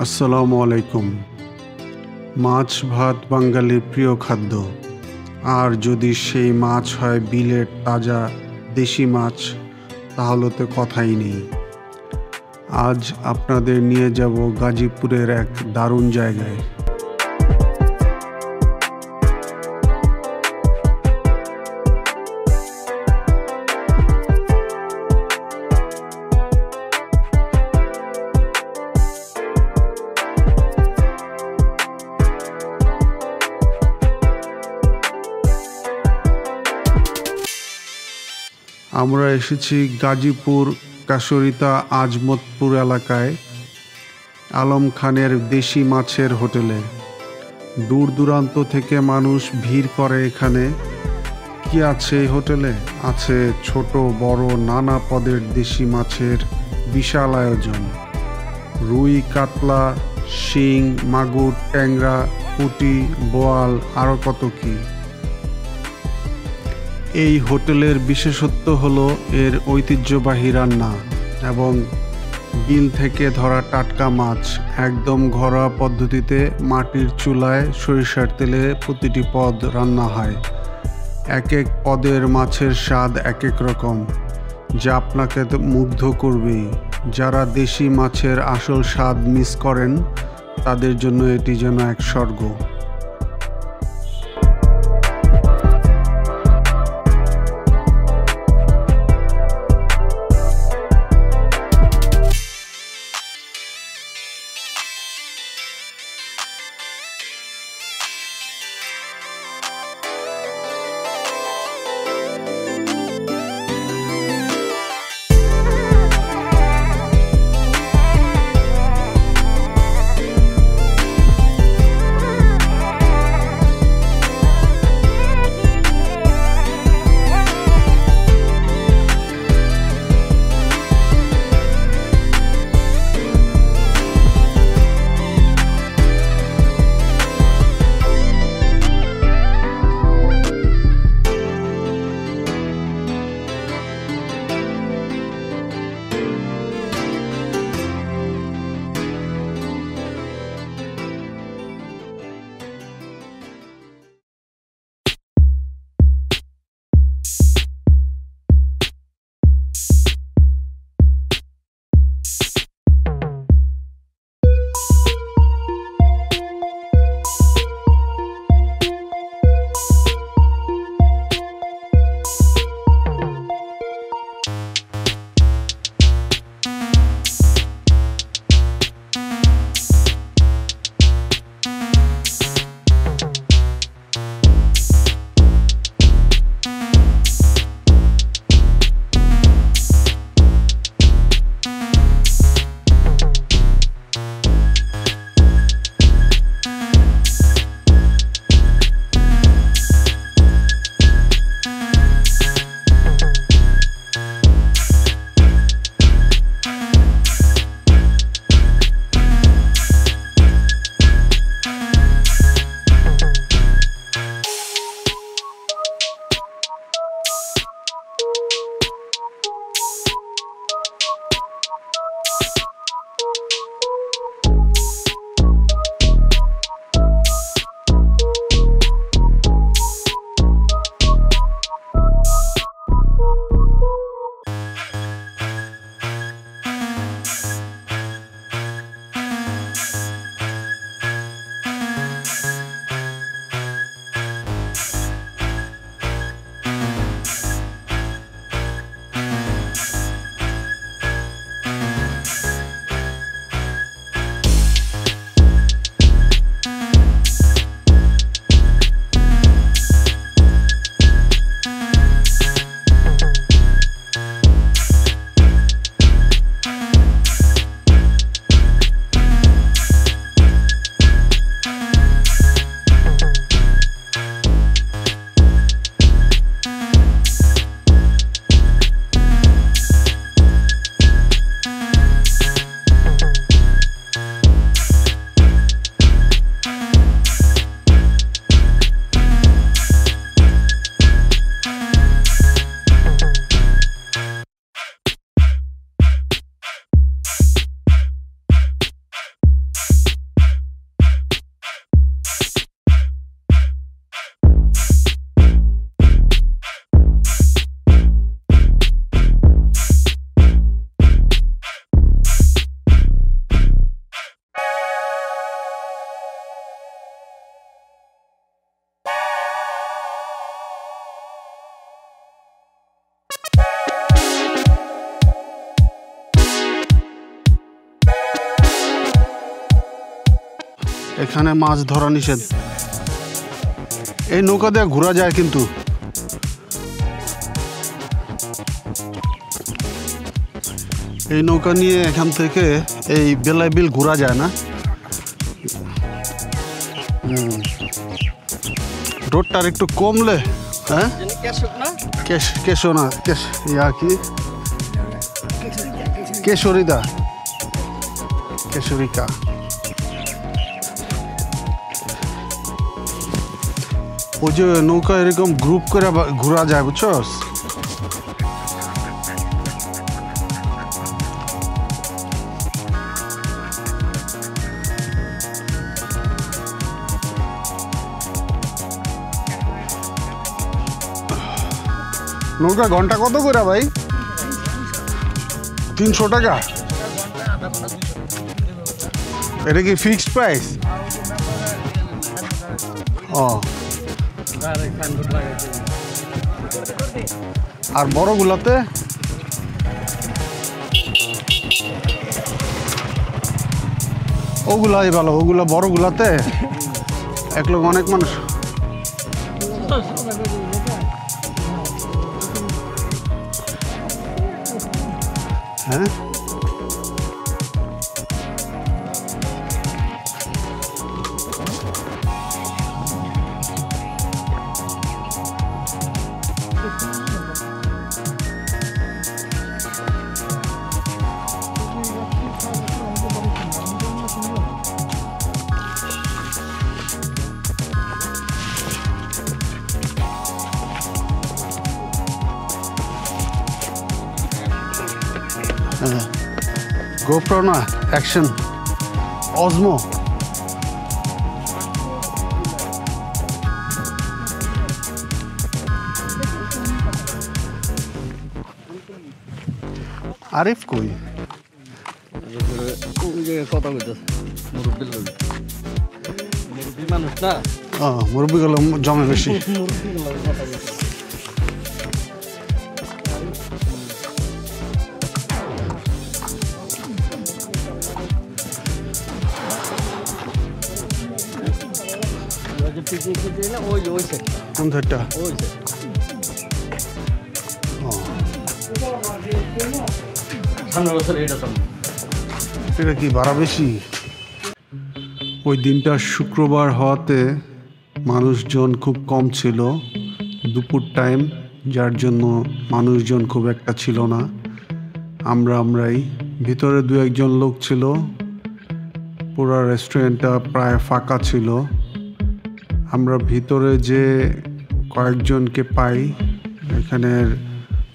আসসালামু আলাইকুম। মাছ ভাত বাঙালির প্রিয় খাদ্য। আর যদি সেই মাছ হয় বিলের তাজা দেশি মাছ, তাহলে তো কথাই নেই। আজ আপনাদের নিয়ে যাব গাজীপুরের এক দারুণ জায়গায়। আমরা এসেছি গাজীপুর কাশরিতা আজমতপুর এলাকায় আলম খানের দেশি মাছের হোটেলে। দূর দূরান্ত থেকে মানুষ ভিড় করে এখানে। কি আছে এই হোটেলে? আছে ছোট বড় নানা পদের দেশি মাছের বিশাল আয়োজন। রুই, কাতলা, শিং, মাগুর, ট্যাংরা, পুঁটি, বোয়াল, আরও কত কি। এই হোটেলের বিশেষত্ব হলো এর ঐতিহ্যবাহী রান্না এবং বিল থেকে ধরা টাটকা মাছ একদম ঘরোয়া পদ্ধতিতে মাটির চুলায় সরিষার তেলে প্রতিটি পদ রান্না হয়। এক এক পদের মাছের স্বাদ এক এক রকম, যা আপনাকে মুগ্ধ করবেই। যারা দেশি মাছের আসল স্বাদ মিস করেন, তাদের জন্য এটি যেন এক স্বর্গ। এখানে মাছ ধরা নিষেধ। এই নৌকা দিয়ে ঘোরা যায় কিন্তু এই নৌকা নিয়ে এখান থেকে এই বেলাই বিল ঘোরা যায় না। রোডটা আর একটু কমলে হ্যাঁ কেশো না ইয়া কি কেশরিকা ওই যে নৌকা এরকম গ্রুপ করে ঘোরা যায় বুঝছস। নৌকা ঘন্টা কত করে ভাই? 300 টাকা। এটা কি ফিক্সড প্রাইস? ও আর বড়গুলাতে ওগুলাই ভালো, ওগুলা বড়গুলাতে এক লোক অনেক মানুষ। হ্যাঁ GoPro না অ্যাকশন Osmo আরিফ কই কথা বলতেছে মুরব্বী মানুষ না মুরব্বী গুলো জমে বেশি কোন ধারটা এটা কি ভাড়া বেশি? ওই দিনটা শুক্রবার হওয়াতে মানুষজন খুব কম ছিল, দুপুর টাইম, যার জন্য মানুষজন খুব একটা ছিল না। আমরাই ভিতরে দু একজন লোক ছিল, পুরো রেস্টুরেন্টটা প্রায় ফাঁকা ছিল। আমরা ভিতরে যে কয়েকজনকে পাই, এখানের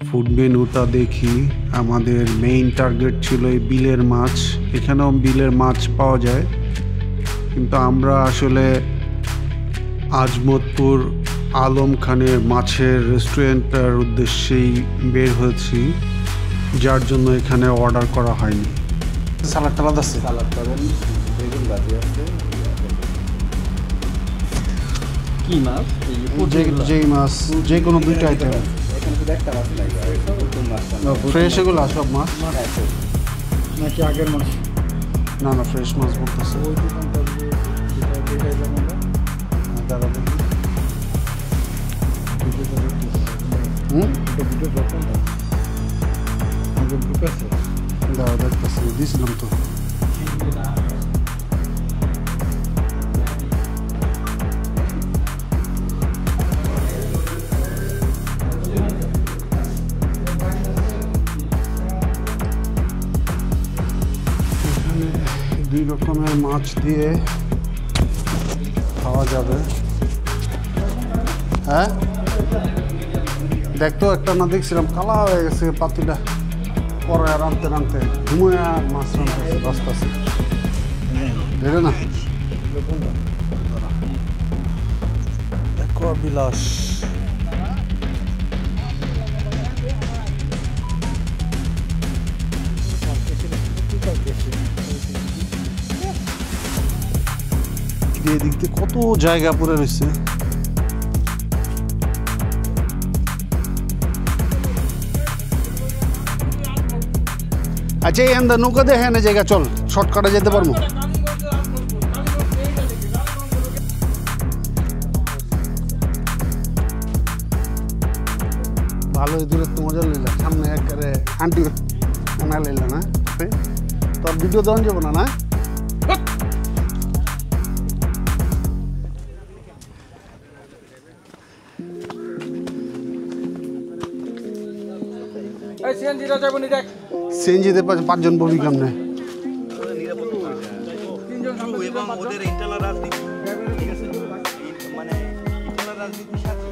ফুড মেনুটা দেখি। আমাদের মেইন টার্গেট ছিল এই বিলের মাছ। এখানেও বিলের মাছ পাওয়া যায়, কিন্তু আমরা আসলে আজমতপুর আলম খানের মাছের রেস্টুরেন্টটার উদ্দেশ্যেই বের হয়েছি, যার জন্য এখানে অর্ডার করা হয়নি। সালাদ টালাদ আছে, সালাদ পাবেন, বেগুন ভাজি আছে। কি মাছ? যেই মাছ, যে কোনো দুইটা আইটেম। এখানে শুধু একটা মাছ লাগবে, ফ্রেশ এগুলো সব মাছ নাকি আগের মাছ? না না, ফ্রেশ মাছ বলতেছে। ওই দোকানটা দাঁড়া দেখতেছি, দিয়েছিলাম তো। দুই রকমের মাছ দিয়ে খাওয়া যাবে। হ্যাঁ দেখতো একটা না, দেখছিলাম কালা হয়ে গেছে পাতিটা, পরে রানতে রানতে ঘুমোয় মাছ রানতেছে বাঁচতেছে, দেখে না বিলাস। এদিক দিয়ে কত জায়গা পড়ে রয়েছে। আচ্ছা, এই নৌকা দেখে না জায়গা, চল শর্টকাটে যেতে পারবো। ভালোই দূরে তো মজা লইলা সামনে একেবারে আন্টি আনা লইলা না তোর ভিডিও দেওয়া যাবো না না সিএনজিতে 5 জন ববি কেমনে এবং ওদের ইন্টারনাল রাজনীতি ঠিক আছে মানে ইন্টারনাল রাজনীতির সাথে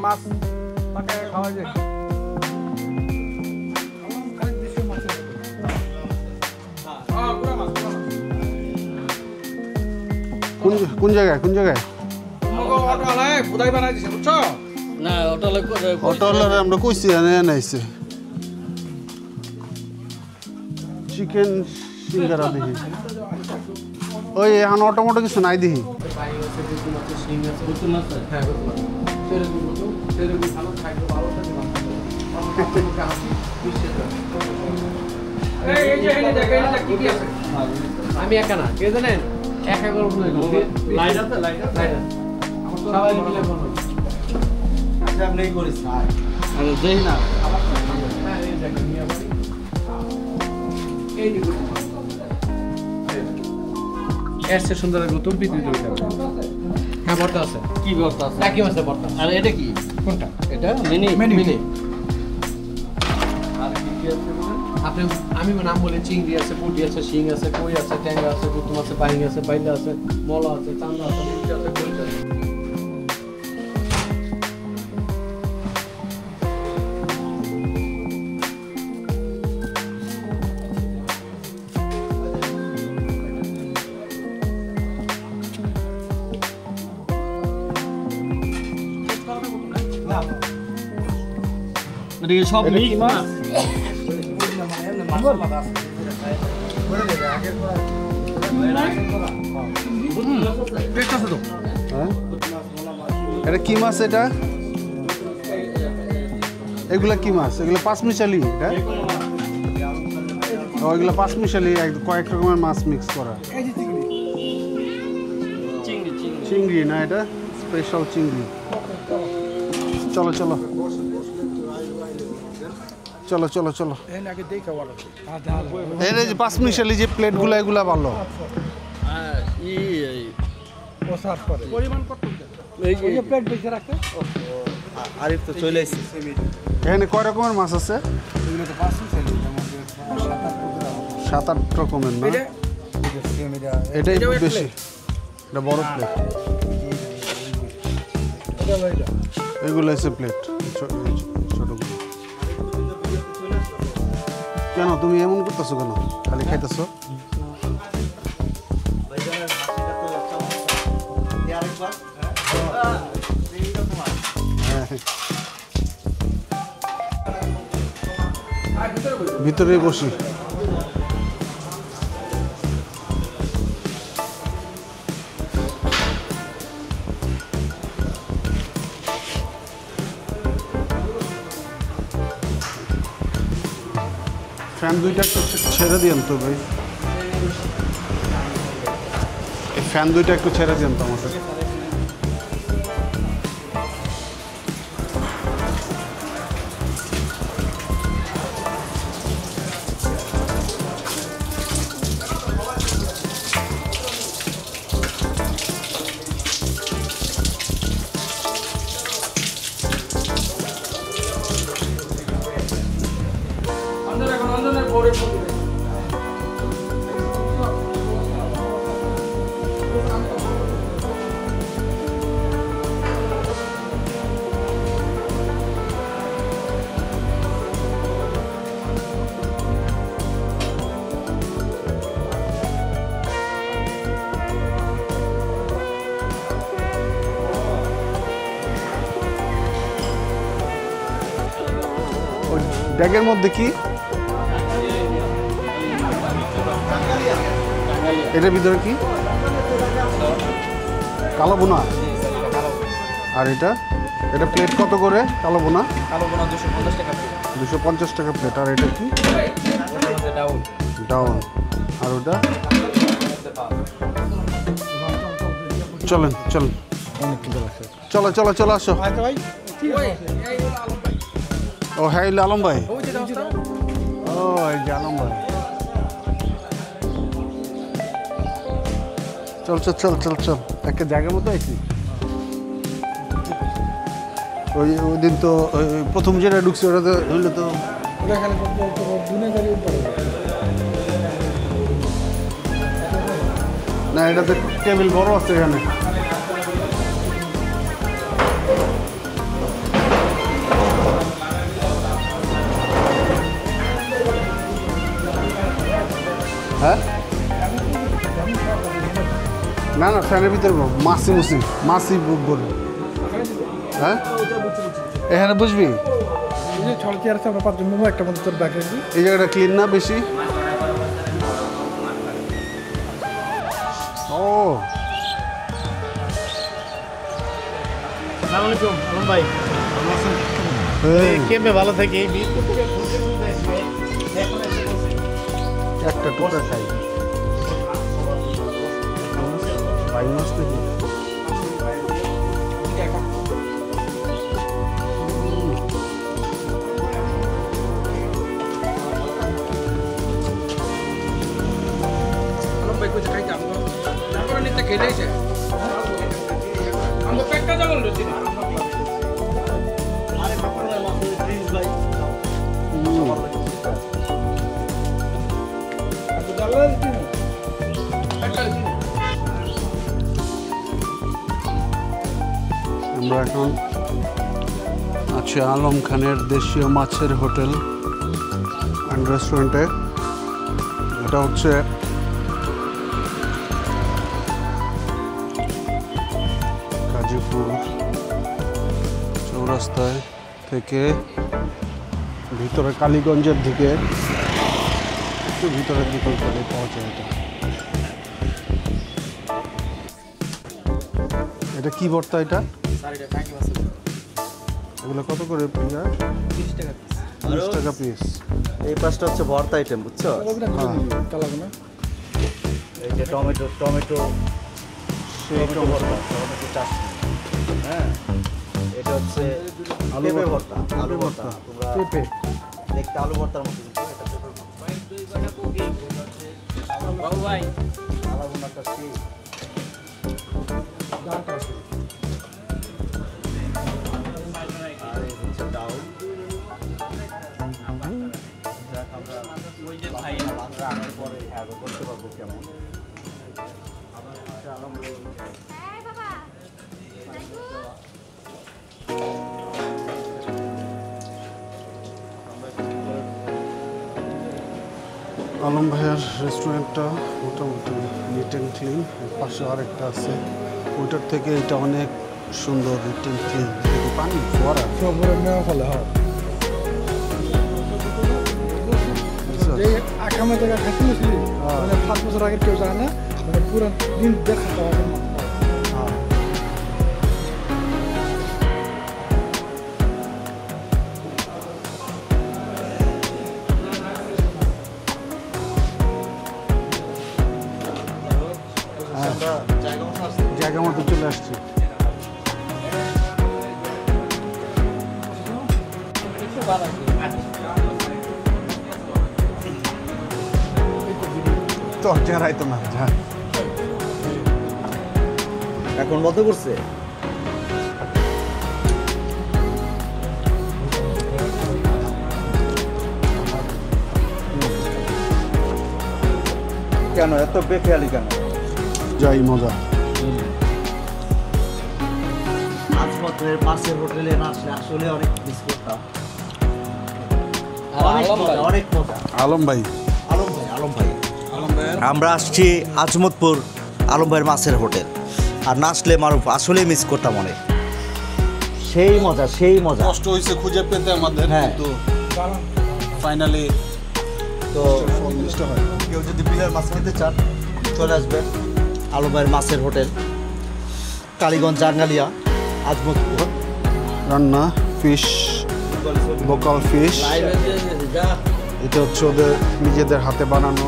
মাছ পাকায় খাওয়া যায় কোন জায়গায় অটোওয়ালারে আমরা কইছি আনাইছে চিকেন সিঙ্গারা দেখি ওই এখন অটোমোটো কিছু নাই দেখি আমি একা না কে জানেন একা করে লাইট আছে সবাই মিলে বলো আচ্ছা আপনি করিস আরে দেই না এই দিকে এসে সুন্দর গৌতম বিদ্যুৎ হ্যাঁ ভর্তা আছে কি ভর্তা আছে কি আছে ভর্তা আর এটা কি কোনটা এটা মিনি আর কি আছে আপনি আমি নাম বলে চিংড়ি আছে পুঁটি আছে শিং আছে কই আছে ট্যাংরা আছে গুতুম আছে বাইং আছে বাইলা আছে মলা আছে চান্দা আছে মুরগি আছে কই আছে সব মিক্স না এটা কি মাছ এটা এগুলা কি মাছ এগুলো পাঁচমিশালি এটা ওইগুলো পাঁচমিশালি কয়েক রকমের মাছ মিক্স করা চিংড়ি না এটা স্পেশাল চিংড়ি চলো চলো চলো চলো চলো এই যে পাঁচমিশালি যে প্লেটগুলো এগুলা ভালো আরিফ তো চলে এসেছে এখানে কয় রকমের মাছ আছে 7-8 রকমের না এটাই বেশি এটা বড় প্লেট এগুলো আছে প্লেট ছোটগুলো কেন তুমি এমন করতেছো কেন খালি খাইতেছো ভিতরে বসি ফ্যান দুইটা একটু ছেড়ে দিন তো ভাই এই ফ্যান দুইটা একটু ছেড়ে দিন তো আমাকে ব্যাগের মধ্যে কি এটার ভিতরে কি কালো বোনা আর এটা এটা প্লেট কত করে কালো বোনা? কালো বোনা 250 টাকা প্লেট। 250 টাকা প্লেট। আর এটা কি? ডাউন। ডাউন। আর ওটা? চলেন চলেন, চলো চলো চলো আসো। ও হ্যাঁ আলম ভাই। ও এই যে আলম ভাই। চল চল চল চল চল, একটা জায়গার মতো আইছি। ওই দিন তো প্রথম যেটা ঢুকছে ওটা তো হইলে তো না, এটাতে টেবিল বড় আছে এখানে। হ্যাঁ না না, ফ্যানের ভিতরে মাসি মাসি বলবো। হ্যাঁ এখানে বুঝবি এই জায়গাটা ক্লিন না বেশি? ও ভালো থেকে একটা টোটা খাই ভাই মাছ নাকি? আমরা এখন আছি আলম খানের দেশীয় মাছের হোটেল অ্যান্ড রেস্টুরেন্টে। এটা হচ্ছে গাজীপুর চৌরাস্তায় থেকে ভিতরে কালীগঞ্জের দিকে একটু ভিতরের দিকে করে পাওয়া যায়। এটা কি ভর্তা? এটা এগুলো কত করে? 30 টাকা পিস। 30 টাকা পিস। এই পাশটা হচ্ছে ভর্তা আইটেম, বুঝছো? এই যে টমেটো ভর্তা, টমেটো চাটনি। হ্যাঁ, এটা হচ্ছে আলু ভর্তা। আলু ভর্তা তোমরা দেখতে আলু ভর্তার মতো, কিন্তু এটা আলু ভর্তা ঠিক। আর এই হচ্ছে ডাউল। রান্নার পরে করতে পারবো কেমন। আলম ভাইয়ার রেস্টুরেন্টটা মোটামুটি নিট অ্যান্ড ক্লিন। পাশে আরেকটা আছে, ওইটার থেকে এটা অনেক সুন্দর নিট অ্যান্ড ক্লিন। পানি ফোয়ারা ফলে হয় আকামে জায়গা খাইতে মানে 5 বছর আগে কেউ যায় না, মানে পুরো দিন দেখা পাওয়া জায়গা মতো চলে আসছি। তো চেহারাই তো না যা এখন বন্ধ করছে। কেন এত বেখেয়ালি কেন? যাই মজা। আজমতের মাছের হোটেলে না আসলে আসলে অনেক মিস করতাম। অনেক মজা। আলম ভাই আমরা আসছি আজমতপুর আলম ভাইয়ের মাছের হোটেল, আর না আসলে মারুফ আসলে মিস করতাম অনেক। সেই মজা কষ্ট হয়েছে খুঁজে পেতে আমাদের, হ্যাঁ। কিন্তু ফাইনালি তো কেউ যদি বিলের মাছ খেতে চান চলে আসবেন আলম ভাইয়ের মাছের হোটেল। কালীগঞ্জ জাঙ্গালিয়া আজমতপুর। রান্না ফিশ, লোকাল ফিশ। এটা হচ্ছে ওদের নিজেদের হাতে বানানো।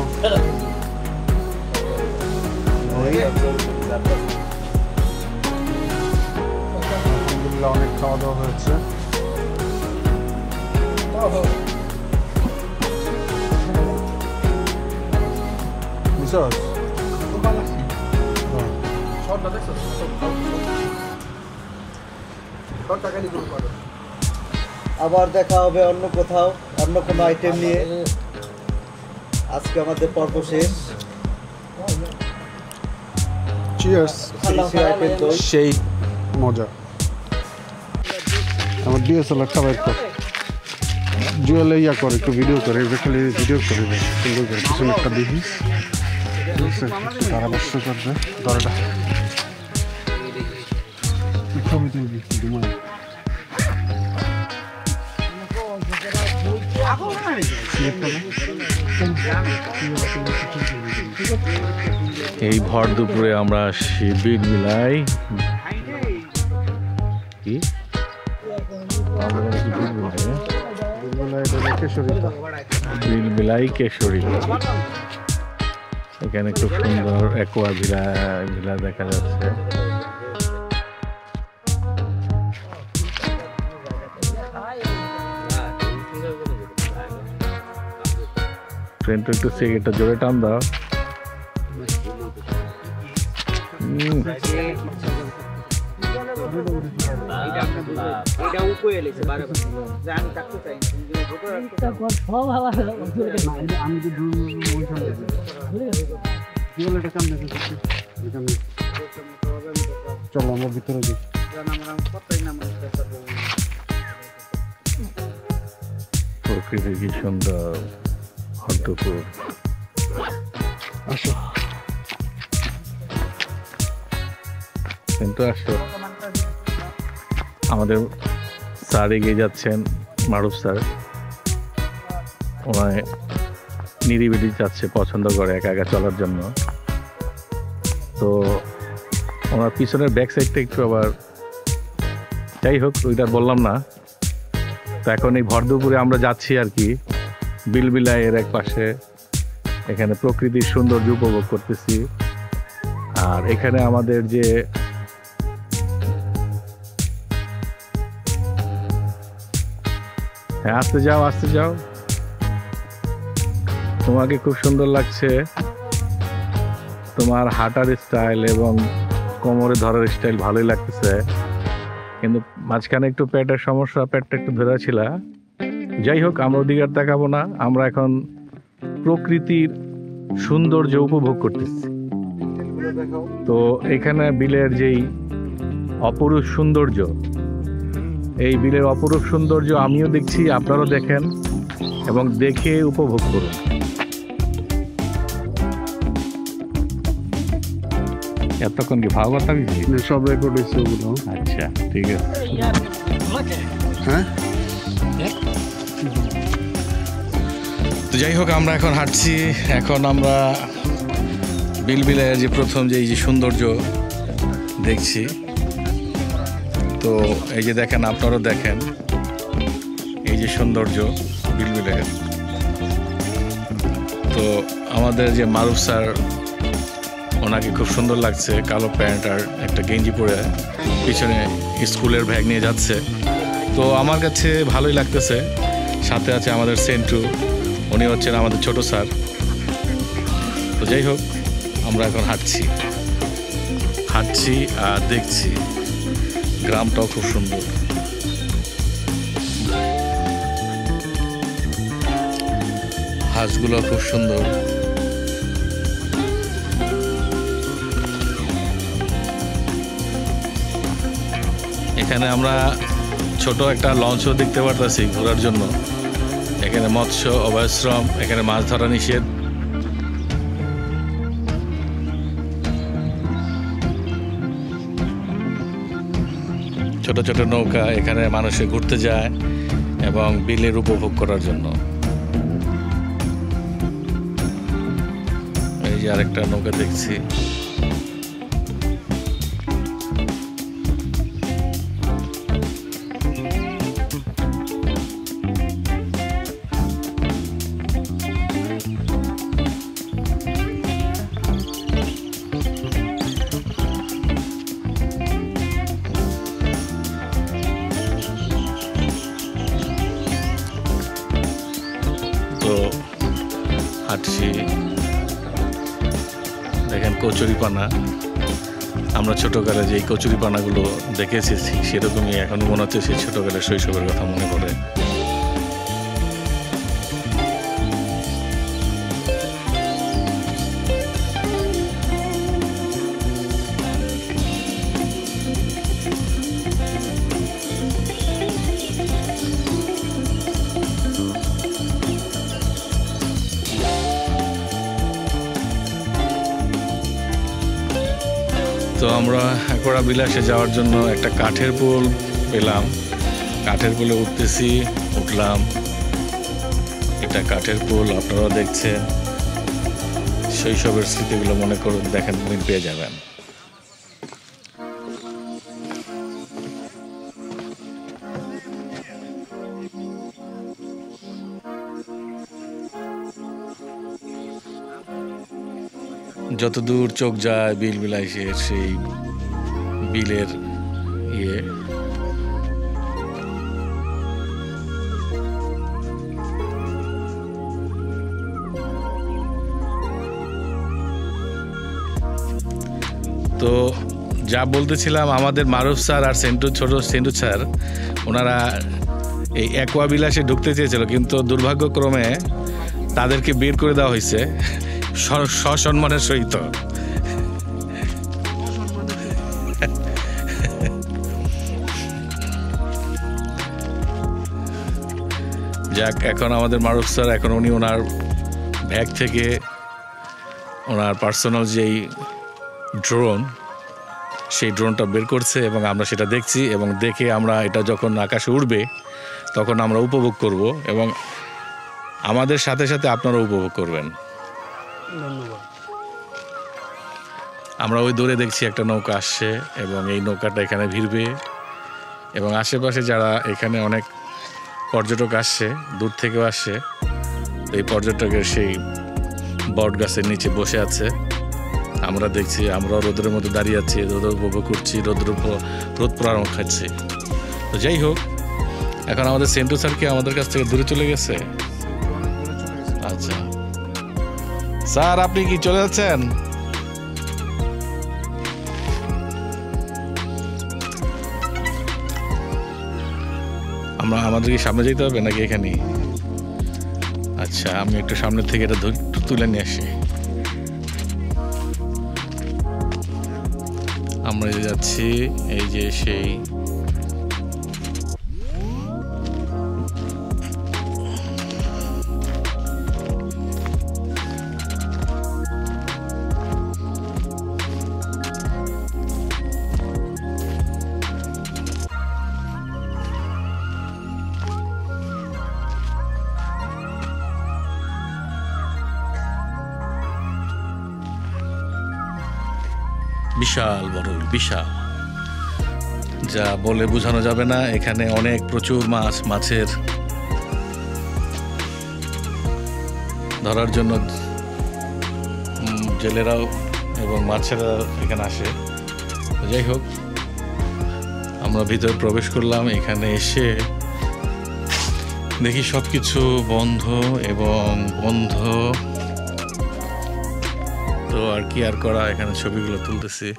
আলহামদুলিল্লাহ অনেক খাওয়া দাওয়া হয়েছে। বুঝছস? আবার দেখা হবে অন্য কোথাও, অন্য কোনো আইটেম নিয়ে। আজকে আমাদের পর্ব শেষ। চিয়ার্স। সেই মজা। আমার ডিএসএলআরটা বাইর কর। জুয়েলে ইয়া করে, একটু ভিডিও করে, খালি ভিডিও করে সুন্দর করে পিছনে একটা দেখি। তারা বসে করবে দরটা ছবি তুলবি ঘুমাই। এই ভর দুপুরে আমরা আসছি বিলবিলাই। কি বিলবিলাই কেশরী। এখানে খুব সুন্দর অ্যাকোয়া ভিলা দেখা যাচ্ছে। ট্রেনটা একটু সিগারেটটা জোরে টান দাও। চলো আমরা ভিতরে যাই। প্রকৃতি কি সুন্দর, হরদপুর। আসো কিন্তু আসো, আমাদের স্যার এগিয়ে যাচ্ছেন, মারুফ স্যার। ওনায় নিরিবিলি যাচ্ছে, পছন্দ করে একা একা চলার জন্য। তো ওনার পিছনের ব্যাক সাইডটা একটু আবার, যাই হোক ওইটা বললাম না। তো এখন এই ভর দুপুরে আমরা যাচ্ছি আর কি বিলবিলাইয়ের এক পাশে। এখানে প্রকৃতির সৌন্দর্য উপভোগ করতেছি। আর এখানে আমাদের যে হ্যাঁ, আসতে যাও, তোমাকে খুব সুন্দর লাগছে। তোমার হাঁটার স্টাইল এবং কোমরে ধরার স্টাইল ভালোই লাগতেছে, কিন্তু মাঝখানে একটু পেটের সমস্যা, পেটটা একটু ধরে ছিল। যাই হোক, আমরা ওদিকে আর দেখাবো না। আমরা এখন প্রকৃতির সৌন্দর্য উপভোগ করতেছি। তো এখানে বিলের যেই অপরূপ সৌন্দর্য, এই বিলের অপরূপ সৌন্দর্য আমিও দেখছি, আপনারাও দেখেন এবং দেখে উপভোগ করুন। এতক্ষণ কি ভালো কথা বলছি? সব রেকর্ড হয়েছে ওগুলো। আচ্ছা, ঠিক আছে। হ্যাঁ, তো যাই হোক, আমরা এখন হাঁটছি। এখন আমরা বিলবিলাইয়ের যে প্রথম যে এই যে সৌন্দর্য দেখছি। তো এই যে দেখেন, আপনারাও দেখেন এই যে সৌন্দর্য বিলবিলাইয়ের। তো আমাদের যে মারুফ স্যার, ওনাকে খুব সুন্দর লাগছে, কালো প্যান্ট আর একটা গেঞ্জি পরে পিছনে স্কুলের ব্যাগ নিয়ে যাচ্ছে। তো আমার কাছে ভালোই লাগতেছে। সাথে আছে আমাদের সেন্টু, উনি হচ্ছেন আমাদের ছোট স্যার। তো যাই হোক, আমরা এখন হাঁটছি আর দেখছি গ্রামটাও খুব সুন্দর। হাঁসগুলো খুব সুন্দর। এখানে আমরা ছোট একটা লঞ্চও দেখতে পারতেছি ঘোরার জন্য। এখানে মৎস্য অভয়াশ্রম, এখানে মাছ ধরা নিষেধ। ছোট ছোট নৌকা, এখানে মানুষে ঘুরতে যায় এবং বিলের উপভোগ করার জন্য। এই যে আরেকটা নৌকা দেখছি। হাঁটছি। দেখেন কচুরিপানা, আমরা ছোটকালে যে কচুরিপানাগুলো দেখেছি সেরকমই এখনো মনে হচ্ছে সেই ছোটকালের শৈশবের কথা মনে পড়ে। তো আমরা একোড়া বিলাসে যাওয়ার জন্য একটা কাঠের পোল পেলাম, কাঠের পোলে উঠলাম। এটা কাঠের পোল, আপনারা দেখছেন, শৈশবের স্মৃতিগুলো মনে করুন, দেখেন মিল পেয়ে যাবেন। যতদূর চোখ যায় বিল বিলাইসের সেই বিলের ইয়ে, তো যা বলতেছিলাম, আমাদের মারুফ স্যার আর সেন্টু স্যার ওনারা এই অ্যাকোয়া বিলাসে ঢুকতে চেয়েছিল, কিন্তু দুর্ভাগ্যক্রমে তাদেরকে বের করে দেওয়া হয়েছে সসম্মানের সহিত। যাক, এখন আমাদের মারুফ স্যার, এখন উনি ওনার ব্যাগ থেকে ওনার পার্সোনাল যেই ড্রোন, সেই ড্রোনটা বের করছে এবং আমরা সেটা দেখছি, এবং দেখে আমরা এটা যখন আকাশে উড়বে তখন আমরা উপভোগ করব এবং আমাদের সাথে সাথে আপনারা উপভোগ করবেন। ধন্যবাদ। আমরা ওই দূরে দেখছি একটা নৌকা আসছে এবং এই নৌকাটা এখানে ভিড়বে, এবং আশেপাশে যারা এখানে অনেক পর্যটক আসছে, দূর থেকেও আসছে, এই পর্যটকের সেই বট গাছের নিচে বসে আছে, আমরা দেখছি। আমরা রোদের মধ্যে দাঁড়িয়ে আছি, রোদ উপভোগ করছি, রোদ পোড়ানো খাচ্ছি। তো যাই হোক, এখন আমাদের সেন্টু স্যার কি আমাদের কাছ থেকে দূরে চলে গেছে? আচ্ছা স্যার, আপনি কি চলে যাচ্ছেন? আমাদের কি সামনে যেতে হবে নাকি এখানে? আচ্ছা, আমি একটু সামনের থেকে এটা তুলে নিয়ে আসি। আমরা যাচ্ছি, এই যে সেই বিশাল বড়, বিশাল, যা বলে বোঝানো যাবে না। এখানে অনেক প্রচুর মাছের ধরার জন্য জেলেরাও এবং মাছেরা এখানে আসে। যাই হোক, আমরা ভিতরে প্রবেশ করলাম। এখানে এসে দেখি সব কিছু বন্ধ এবং বন্ধ। তো আর কি আর করা, এখানে ছবিগুলো তুলতেছি।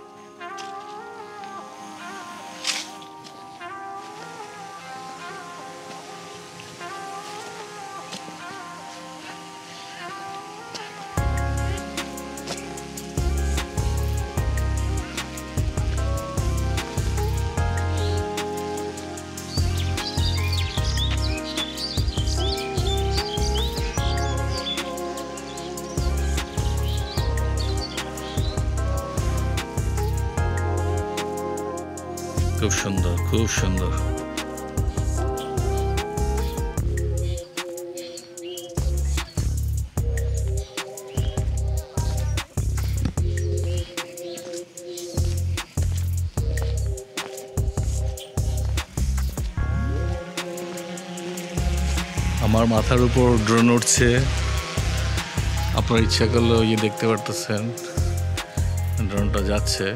খুব সুন্দর, খুব সুন্দর। আমার মাথার উপর ড্রোন উঠছে, আপনার ইচ্ছা করলে ওই দেখতে পারতেছেন ড্রোনটা যাচ্ছে।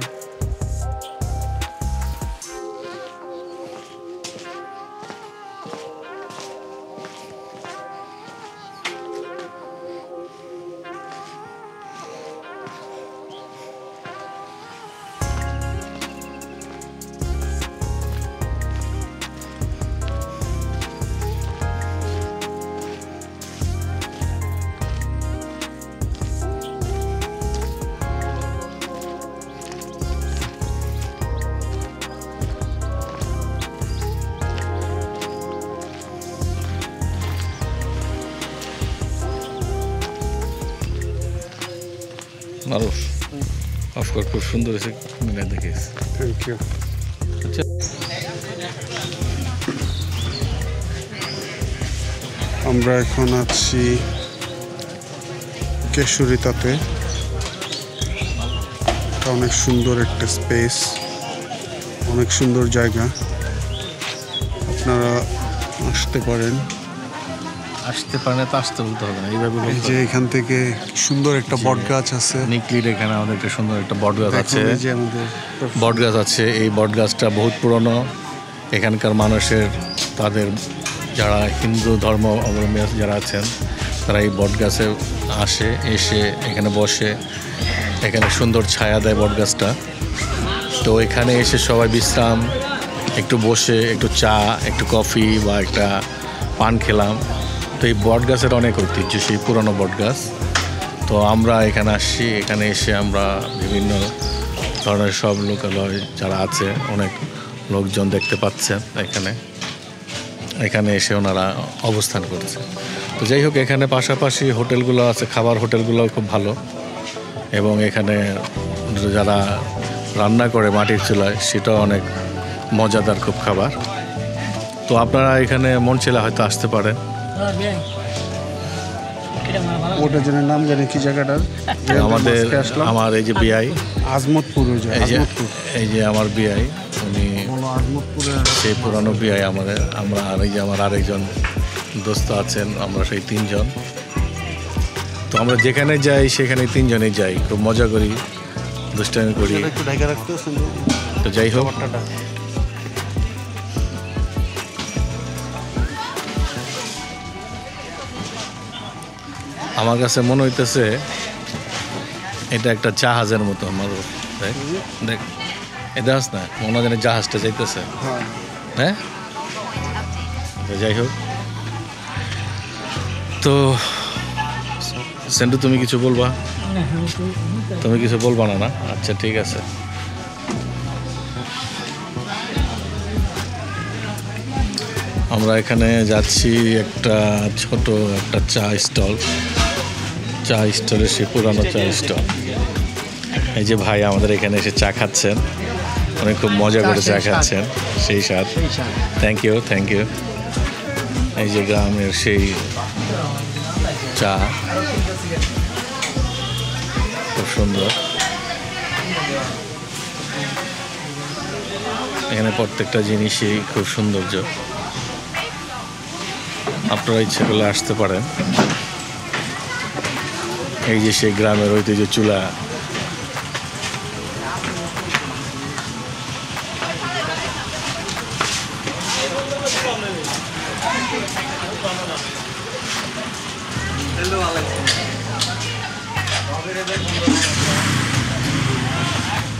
মারুফ অফকোর খুব সুন্দর হয়েছে মিলে দেখিস। Thank you. আমরা এখন আছি কেশরিতাতে। এটা অনেক সুন্দর একটা স্পেস, অনেক সুন্দর জায়গা, আপনারা আসতে পারেন। আসতে পারে না তো আসতে বলতে হবে না, এইভাবে এই যে এখান থেকে সুন্দর একটা বট গাছ আছে, নিকলির এখানে আমাদের একটা সুন্দর একটা বট গাছ আছে। দেখুন এই যে আমাদের বট গাছ আছে, এই বট গাছটা বহুত পুরনো। এখানকার মানুষের তাদের যারা হিন্দু ধর্ম অবলম্বী যারা আছেন তারা এই বট গাছে আসে, এসে এখানে বসে, এখানে সুন্দর ছায়া দেয় বট গাছটা। তো এখানে এসে সবাই বিশ্রাম, একটু বসে একটু চা, একটু কফি বা একটা পান খেলাম। তো এই বট গাছের অনেক ঐতিহ্য, সেই পুরনো বট গাছ। তো আমরা এখানে আসছি, এখানে এসে আমরা বিভিন্ন ধরনের সব লোকালয় যারা আছে অনেক লোকজন দেখতে পাচ্ছেন এখানে এসে ওনারা অবস্থান করছে। তো যাই হোক, এখানে পাশাপাশি হোটেলগুলো আছে, খাবার হোটেলগুলোও খুব ভালো, এবং এখানে যারা রান্না করে মাটির চুলায় সেটাও অনেক মজাদার খুব খাবার। তো আপনারা এখানে মন চাইলে হয়তো আসতে পারেন। ওটার জন্য নাম জানি কি জায়গাটার, আমার এই যে বিআই আজমতপুর, এই যে আমার বিআই, উনি আজমতপুরে সেই পুরানো বিআই আমাদের। আমরা আর এই যে আমার আরেকজন দোস্ত আছেন, আমরা সেই 3 জন। তো আমরা যেখানে যাই সেখানে 3 জনেই যাই, খুব মজা করি, দুষ্টামি করি। একটু ঢাকা রাখতে সুন্দর। তো যাই হোক, আমার কাছে মনে হইতেছে এটা একটা জাহাজের মতো। আমার দেখ এটা আস না, মনে হয় জাহাজটা যাইতেছে। হ্যাঁ, যাই হোক। তো সেন্টু তুমি কিছু বলবা? তুমি কিছু বলবা না? না, আচ্ছা ঠিক আছে। আমরা এখানে যাচ্ছি একটা ছোট একটা চা স্টলের, সে পুরানো চা স্টল। এই যে ভাই আমাদের এখানে এসে চা খাচ্ছেন, অনেক খুব মজা করে চা খাচ্ছেন, সেই স্বাদ। Thank you. এই যে গ্রামের সেই চা, খুব সুন্দর। এখানে প্রত্যেকটা জিনিসই খুব সৌন্দর্য। আপনারা ইচ্ছে করলে আসতে পারেন। এই যে সেই গ্রামের ঐতিহ্য চুলা,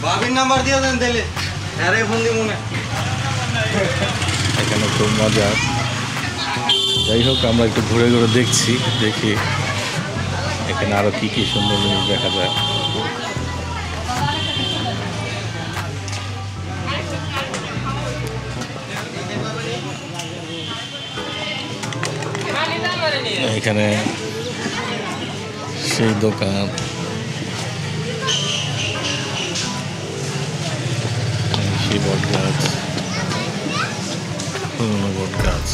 ভাবির নাম্বার দিয়ে দেন দিলে আরে ফোন দিব না। এখানে খুব মজা। যাই হোক, আমরা একটু ঘুরে ঘুরে দেখি এখানে আরো কি কি সুন্দর জিনিস দেখা যায়। এখানে সেই দোকান, সেই বট গাছ, পুরোনো বট গাছ।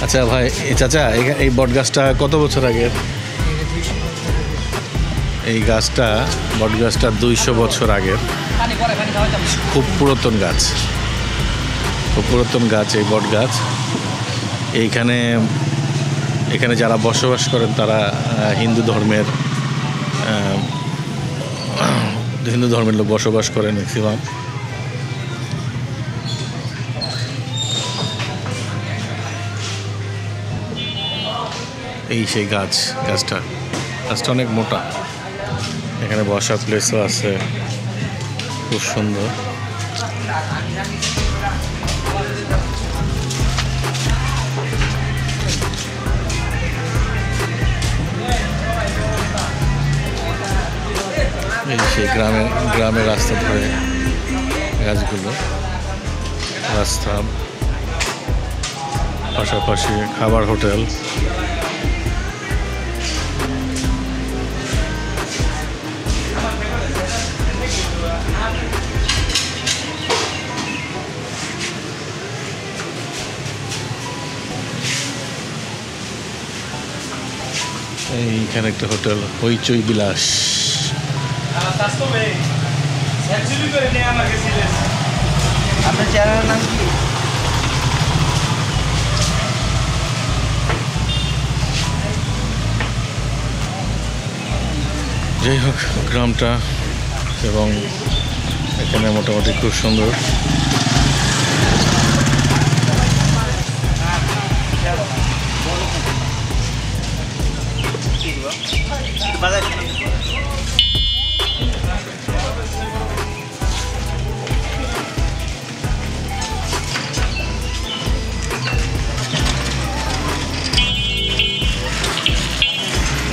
আচ্ছা ভাই, চাচা এই বট গাছটা কত বছর আগের? এই গাছটা, বট গাছটা 200 বছর আগের, খুব পুরাতন গাছ, এই বট গাছ। এখানে যারা বসবাস করেন তারা হিন্দু ধর্মের লোক বসবাস করেন ম্যাক্সিমাম। এই সেই গাছটা অনেক মোটা। এখানে বসার প্লেসও আছে, খুব সুন্দর। এই সেই গ্রামের রাস্তা ধরে গাছগুলো, রাস্তা পাশাপাশি খাবার হোটেল। এইখানে একটা হোটেল, হইচই বিলাস। আপনার চ্যানেলের নাম কি? যাই হোক, গ্রামটা এবং এখানে মোটামুটি খুব সুন্দর।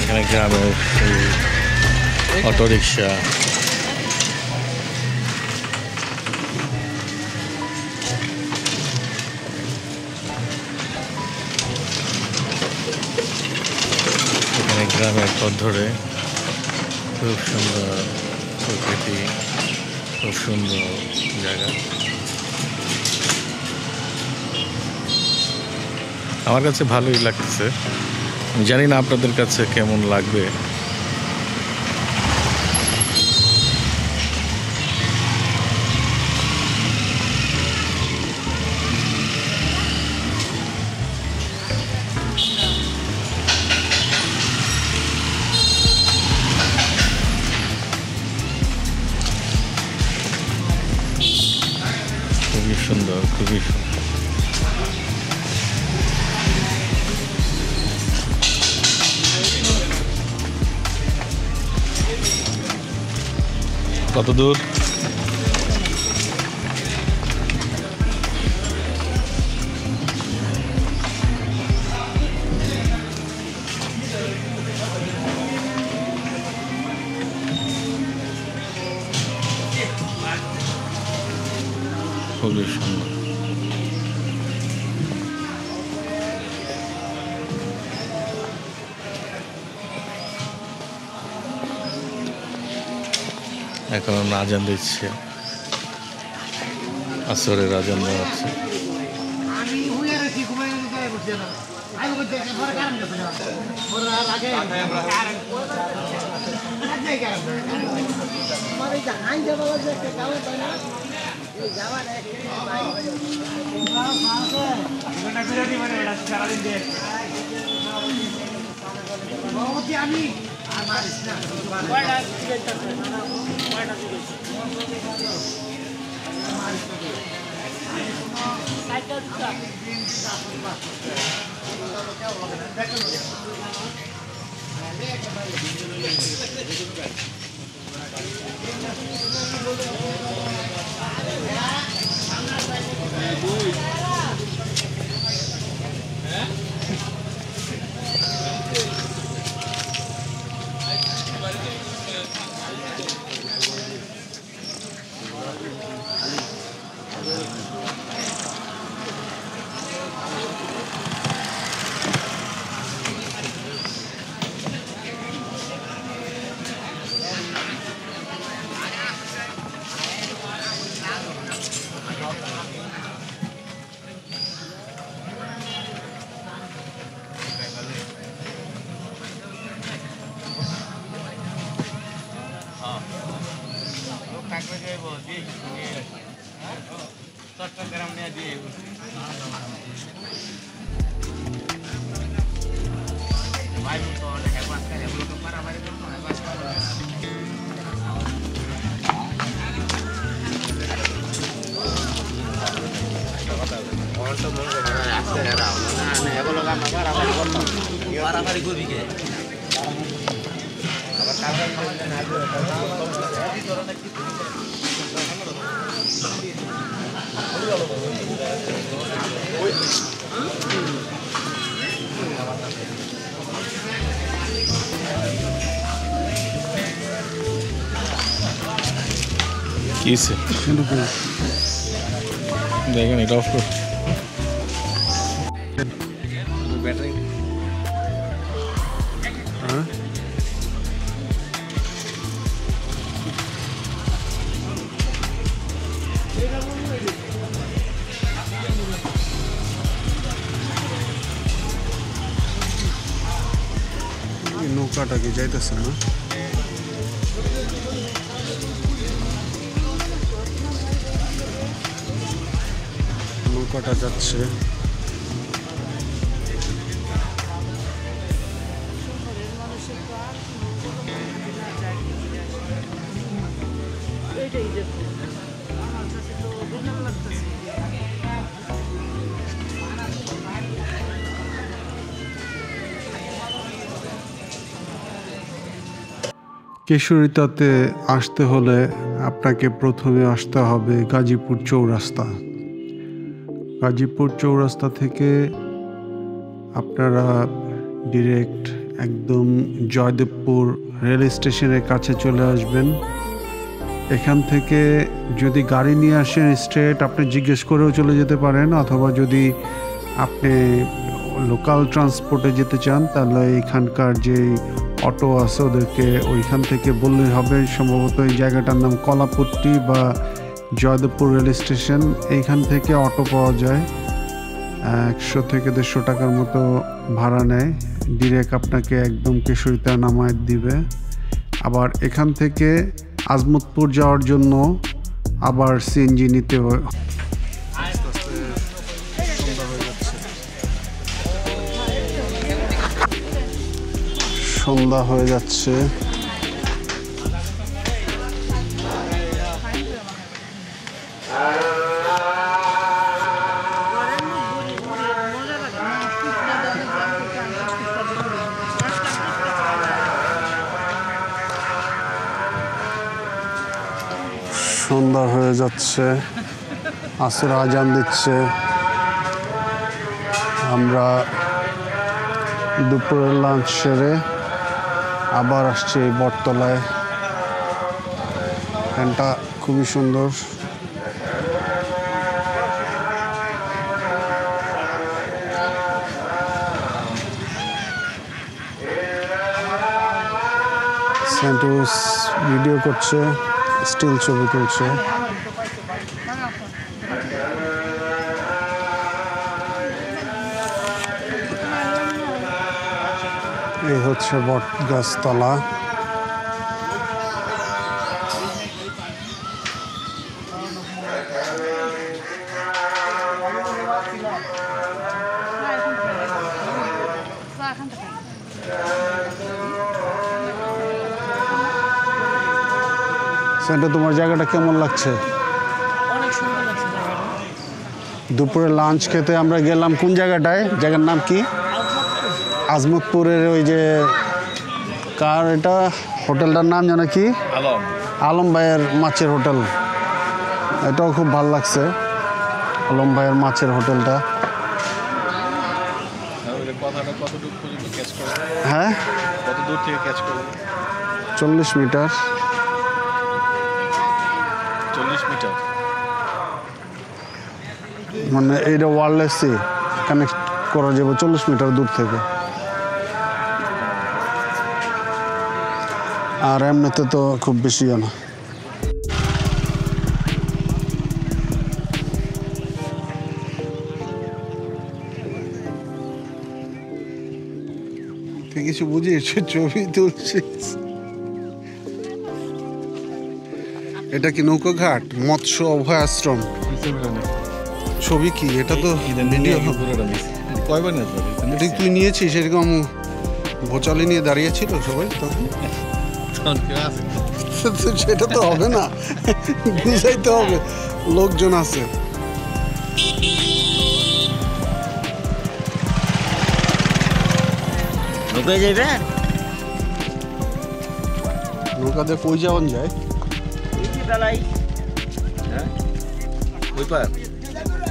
এখানে গ্রামের অটোরিকশা, এখানে গ্রামের পথ ধরে খুব সুন্দর প্রকৃতি, খুব সুন্দর জায়গা। আমার কাছে ভালোই লাগতেছে, আমি জানি না আপনাদের কাছে কেমন লাগবে। খুবই সুন্দর, খুবই সুন্দর। কত দূর? খুবই সুন্দর। এখন আজান দিচ্ছে, আসরের আজান দেওয়াচ্ছে। আমি কিসে দেখেন এটা অফ কর ব্যাটারি নৌকাটা কি যাইতেছে না? নৌকাটা যাচ্ছে। কেশরিতাতে আসতে হলে আপনাকে প্রথমে আসতে হবে গাজীপুর চৌরাস্তা। গাজীপুর চৌরাস্তা থেকে আপনারা ডিরেক্ট একদম জয়দেবপুর রেল স্টেশনের কাছে চলে আসবেন। এখান থেকে যদি গাড়ি নিয়ে আসেন স্ট্রেট আপনি জিজ্ঞেস করেও চলে যেতে পারেন, অথবা যদি আপনি লোকাল ট্রান্সপোর্টে যেতে চান তাহলে এখানকার যে অটো আছে ওদেরকে ওইখান থেকে বললেই হবে। সম্ভবত এই জায়গাটার নাম কলাপট্টি বা জয়দেবপুর রেল স্টেশন। এইখান থেকে অটো পাওয়া যায়, 100 থেকে 150 টাকার মতো ভাড়া নেয়। ডিরেক্ট আপনাকে একদম কেশরিতা নামায় দিবে। আবার এখান থেকে আজমতপুর যাওয়ার জন্য আবার সিএনজি নিতে হয়। সন্ধ্যা হয়ে যাচ্ছে। সন্ধ্যা হয়ে যাচ্ছে, আসর আজান দিচ্ছে। আমরা দুপুরের লাঞ্চ সেরে আবার আসছি এই বটতলায়। ফ্যানটা খুবই সুন্দর। সেন্টোস ভিডিও করছে, স্টিল ছবি তুলছে। এই হচ্ছে বট গাছতলা। সেটা তোমার জায়গাটা কেমন লাগছে? অনেক সুন্দর লাগছে জায়গাটা। দুপুরে লাঞ্চ খেতে আমরা গেলাম কোন জায়গাটায়? জায়গার নাম কি? আজমতপুরের ওই যে কার এটা হোটেলটার নাম জানো কি? আলম ভাইয়ের মাছের হোটেল। এটাও খুব ভালো লাগছে, আলম ভাইয়ের মাছের হোটেলটা। হ্যাঁ, কত দূর থেকে ক্যাচ করবে? 40 মিটার। 40 মিটার মানে এইটা ওয়্যারলেসই কানেক্ট করা যাবে 40 মিটার দূর থেকে। আর এমনিতে তো খুব বেশি না। তুই কিছু বুঝিস? ছবি তুলছিস? এটা কি নৌকাঘাট, মৎস্য অভয় আশ্রম? ছবি কি এটা? তো ভিডিও কয়বার না এটা তুই নিয়েছিস? এরকম ভোচালি নিয়ে দাঁড়িয়েছিল সবাই তখন? সেটা তো হবে না, বুঝাইতে হবে, লোকজন আছে। নৌকাতে কই যাওয়ান যায়?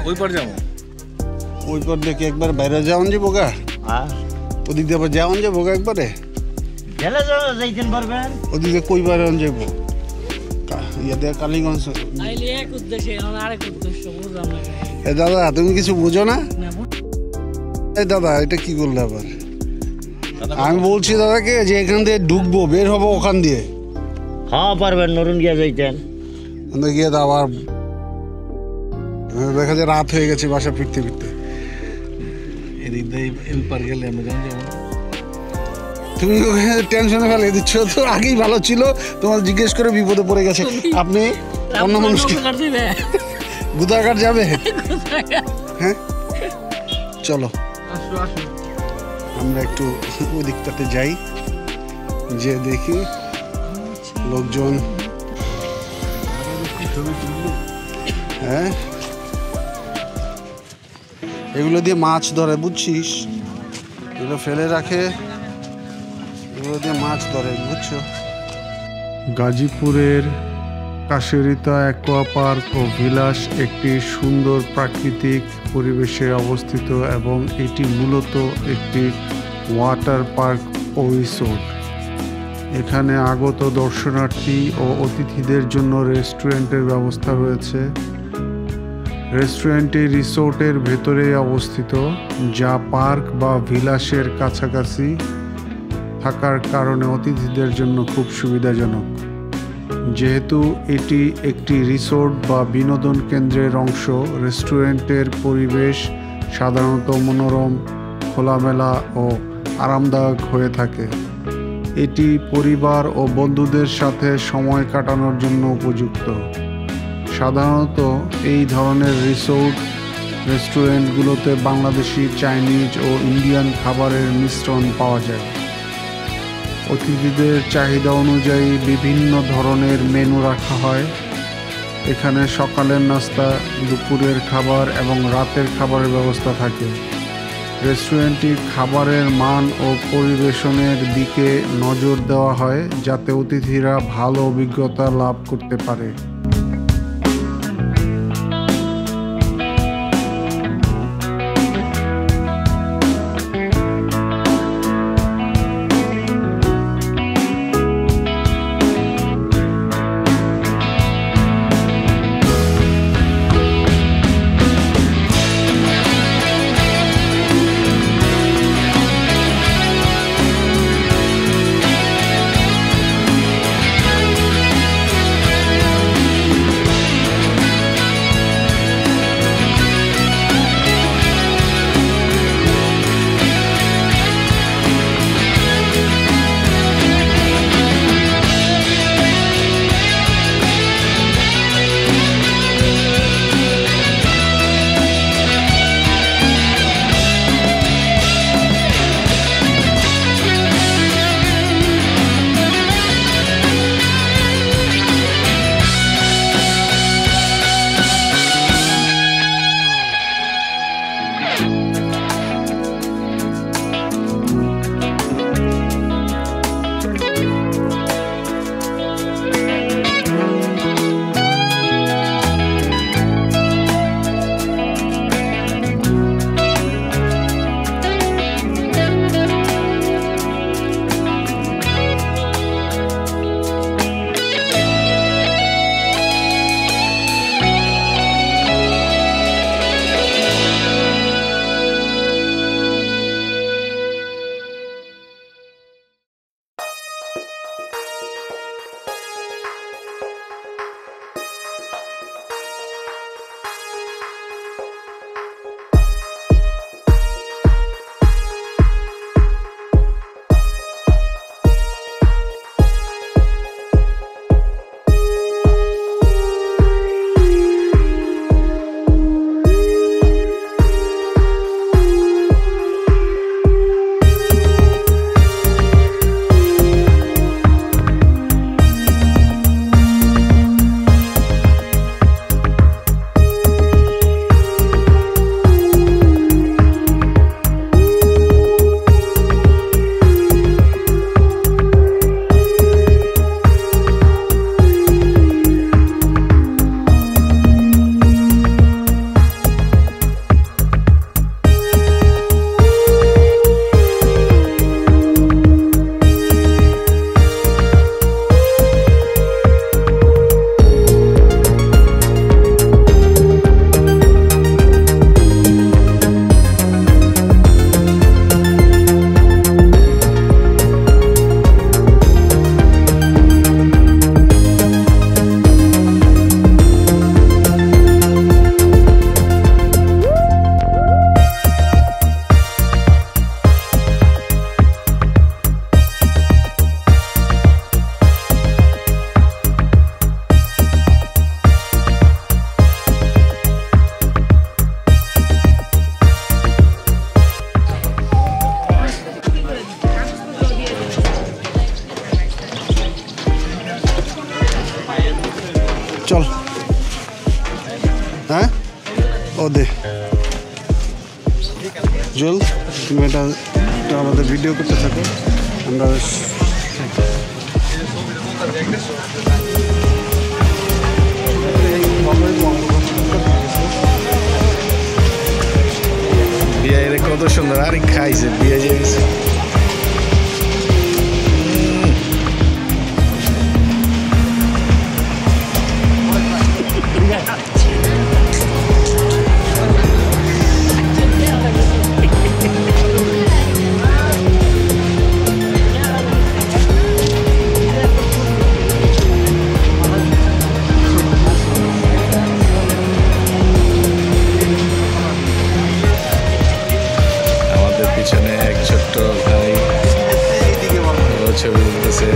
ওই পার যাবো। ওই পর দেখে একবার বাইরে যাওয়ান যাবো গা। ওদিক দিয়ে আবার যাওয়ান যাবো গা একবারে। ওদিকে কই বাইরে যাবো? ইয়ে দিয়ে কালীগঞ্জ। আইলে এক উদ্দেশ্যে এখন আরেক উদ্দেশ্য বুঝলাম না। এ দাদা তুমি কিছু বুঝো না? না, এই দাদা এটা কি করলে আবার? আমি বলছি দাদাকে যে এখান দিয়ে ঢুকবো, বের হবো ওখান দিয়ে। হ্যাঁ পারবেন, নরুন গিয়া যাইতেন। আমরা গিয়ে তো আবার দেখা যায় রাত হয়ে গেছে বাসা ফিরতে ফিরতে। এদিক দিয়ে এই পার গেলে আমরা জানি যাবো। তুমি টেনশনে ফেলে দিচ্ছ তো, আগেই ভালো ছিল, তোমার জিজ্ঞেস করে বিপদে পড়ে গেছে। আপনি অন্য মানুষকে উপকার দিবে। গুদাঘাট যাবে? হ্যাঁ চলো আসো আসো। আমরা একটু ওই দিকটাতে যাই, যে দেখি লোকজন। হ্যাঁ এগুলো দিয়ে মাছ ধরে, বুঝছিস? এগুলো ফেলে রাখে, এগুলো দিয়ে মাছ ধরে, বুঝছো? গাজীপুরের কাশেরিতা অ্যাকোয়া পার্ক ও ভিলাস একটি সুন্দর প্রাকৃতিক পরিবেশে অবস্থিত এবং এটি মূলত একটি ওয়াটার পার্ক ও রিসোর্ট। এখানে আগত দর্শনার্থী ও অতিথিদের জন্য রেস্টুরেন্টের ব্যবস্থা রয়েছে। রেস্টুরেন্টটি রিসোর্টের ভেতরে অবস্থিত, যা পার্ক বা ভিলাসের কাছাকাছি থাকার কারণে অতিথিদের জন্য খুব সুবিধাজনক। যেহেতু এটি একটি রিসোর্ট বা বিনোদন কেন্দ্রের অংশ, রেস্টুরেন্টের পরিবেশ সাধারণত মনোরম, খোলামেলা ও আরামদায়ক হয়ে থাকে। এটি পরিবার ও বন্ধুদের সাথে সময় কাটানোর জন্য উপযুক্ত। সাধারণত এই ধরনের রিসোর্ট রেস্টুরেন্টগুলোতে বাংলাদেশি, চাইনিজ ও ইন্ডিয়ান খাবারের মিশ্রণ পাওয়া যায়। অতিথিদের চাহিদা অনুযায়ী বিভিন্ন ধরনের মেনু রাখা হয়। এখানে সকালের নাস্তা, দুপুরের খাবার এবং রাতের খাবারের ব্যবস্থা থাকে। রেস্টুরেন্টটির খাবারের মান ও পরিবেশনের দিকে নজর দেওয়া হয় যাতে অতিথিরা ভালো অভিজ্ঞতা লাভ করতে পারে। চল হ্যাঁ ও দে জল তুমি এটা আমাদের ভিডিও করতে থাকো আমরা বিয়ে কত সুন্দর আরে খাইছে বিয়ে গেছে পিছনে এক ছোট্ট ভাই ছবি তুলতেছে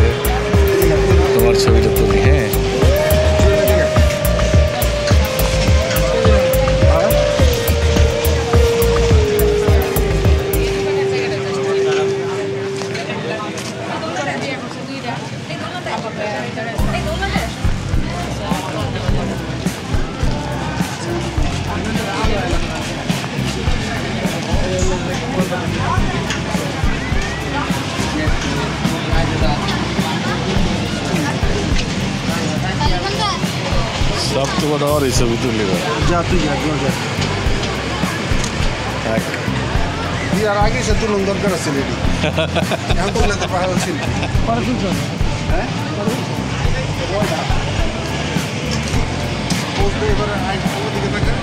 তোমার ছবিটা তুলি হ্যাঁ সব তো বড় আর এই ছবি তুললি যা তুই যা বিয়ার আগে সে তুলন দরকার আছে রেডি এখন তুললে তো পাহাড় ছিল হ্যাঁ এবারে দিকে থাকে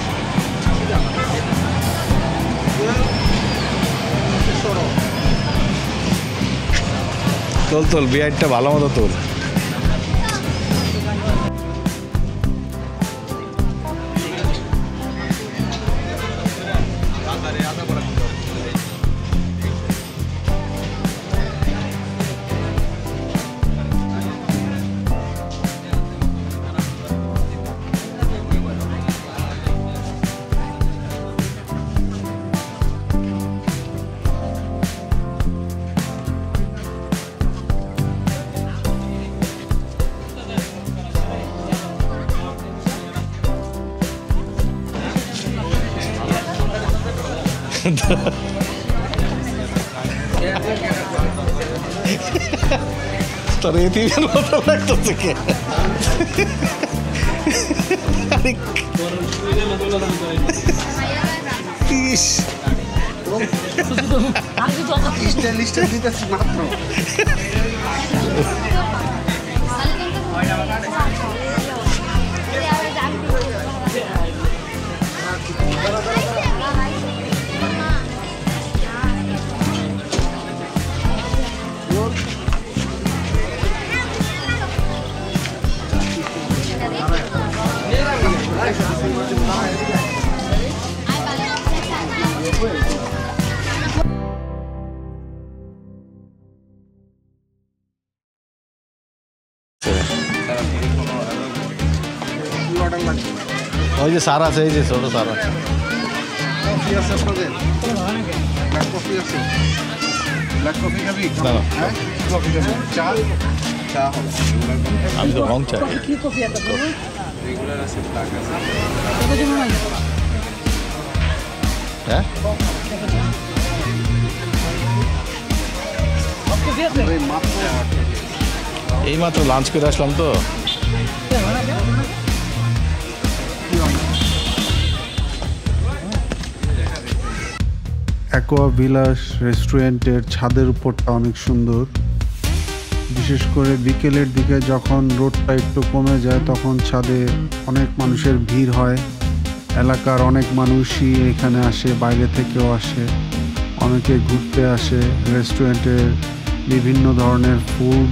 তোল বিয়ারটা ভালো মতো তোল তোর এতিমের মতো লাগতেছে কে লিস্টে দিতেছি মাত্র ওই যে সার আছে এই যে ছোট সার আছে কফি আছে আপনাদের ব্ল্যাক কফি আছে ব্ল্যাক কফি খাবি হ্যাঁ কফি খাবি চা চা হবে আমি তো রং চাই কি কফি আছে রেগুলার আছে ব্ল্যাক আছে হ্যাঁ এই মাত্র লাঞ্চ করে আসলাম তো অ্যাকোয়া ভিলাস রেস্টুরেন্টের ছাদের উপরটা অনেক সুন্দর, বিশেষ করে বিকেলের দিকে যখন রোদটা একটু কমে যায় তখন ছাদে অনেক মানুষের ভিড় হয়। এলাকার অনেক মানুষই এখানে আসে, বাইরে থেকেও আসে, অনেকে ঘুরতে আসে, রেস্টুরেন্টের বিভিন্ন ধরনের ফুড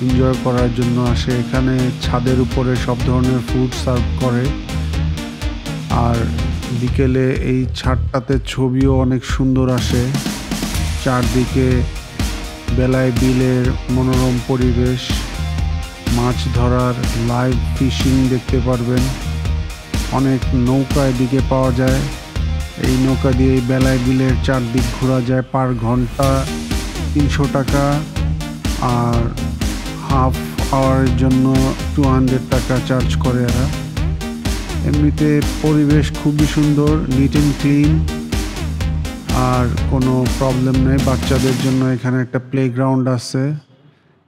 এনজয় করার জন্য আসে। এখানে ছাদের উপরে সব ধরনের ফুড সার্ভ করে। আর বিকেলে এই ছাদটাতে ছবিও অনেক সুন্দর আসে। চারদিকে বেলায় বিলের মনোরম পরিবেশ, মাছ ধরার লাইভ ফিশিং দেখতে পারবেন। অনেক নৌকা এদিকে পাওয়া যায়, এই নৌকা দিয়ে বেলায় বিলের চারদিক ঘোরা যায়। পার ঘন্টা 300 টাকা, আর হাফ আওয়ারের জন্য 200 টাকা চার্জ করে এরা। এমনিতে পরিবেশ খুবই সুন্দর, নিট অ্যান্ড ক্লিন, আর কোনো প্রবলেম নেই। বাচ্চাদের জন্য এখানে একটা প্লেগ্রাউন্ড আছে।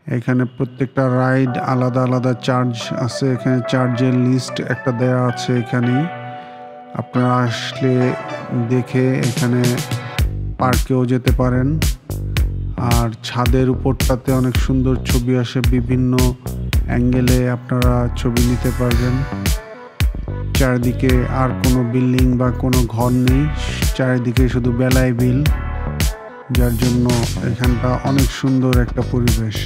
এখানে প্রত্যেকটা রাইড আলাদা আলাদা চার্জ আছে। এখানে চার্জের লিস্ট একটা দেয়া আছে এখানেই। আপনারা আসলে দেখে এখানে পার্কেও যেতে পারেন। আর ছাদের উপরটাতে অনেক সুন্দর ছবি আসে, বিভিন্ন অ্যাঙ্গেলে আপনারা ছবি নিতে পারবেন। চারিদিকে আর কোনো বিল্ডিং বা কোনো ঘর নেই, চারিদিকে শুধু বেলায় বিল, যার জন্য এখানটা অনেক সুন্দর একটা পরিবেশ।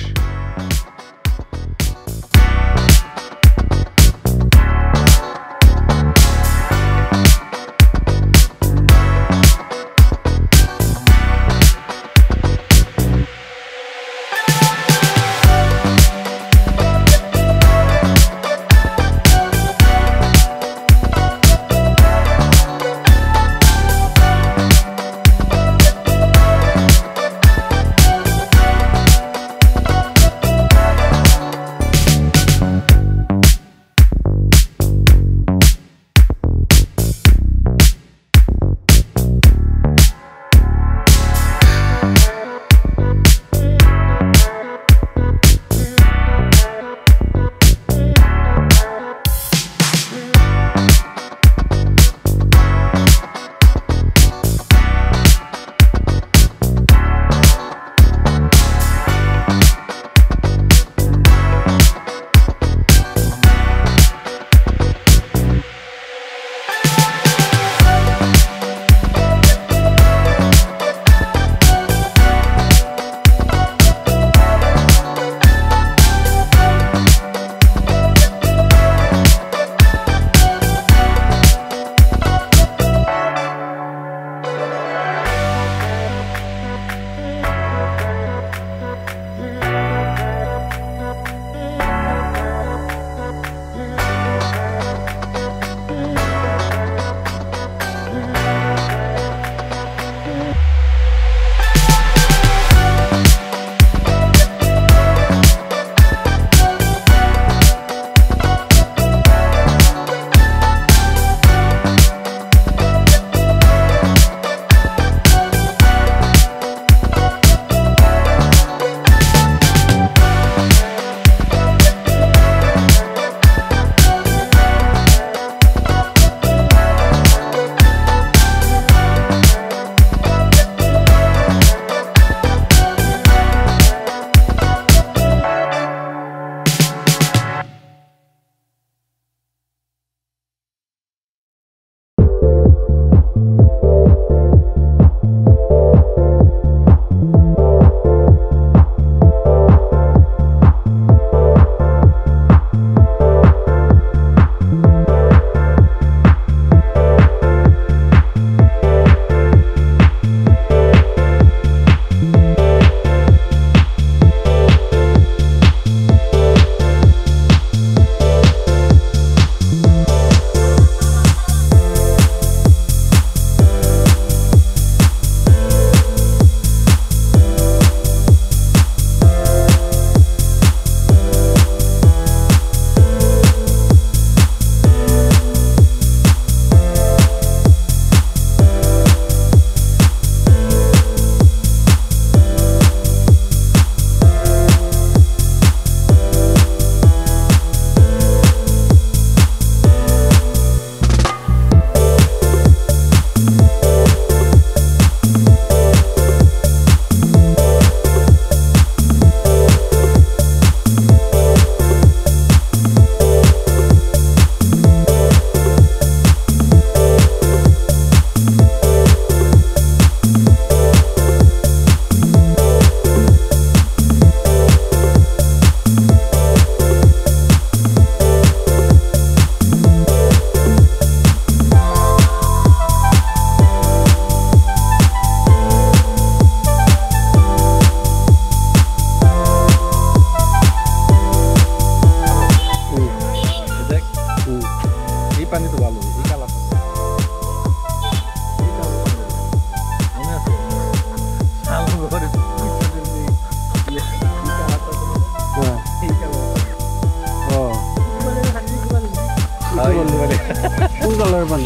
কোন কালারের পানি?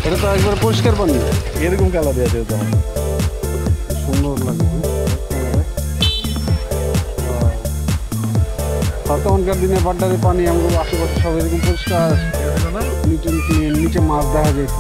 এটা তো একবার পরিষ্কার পানি। এরকম কালার দিয়েছে তখন। সুন্দর লাগে তখনকার দিনে বাড্ডারের পানি আমাদের আশেপাশে সব এরকম পরিষ্কার, নিচে মাছ দেখা যেত।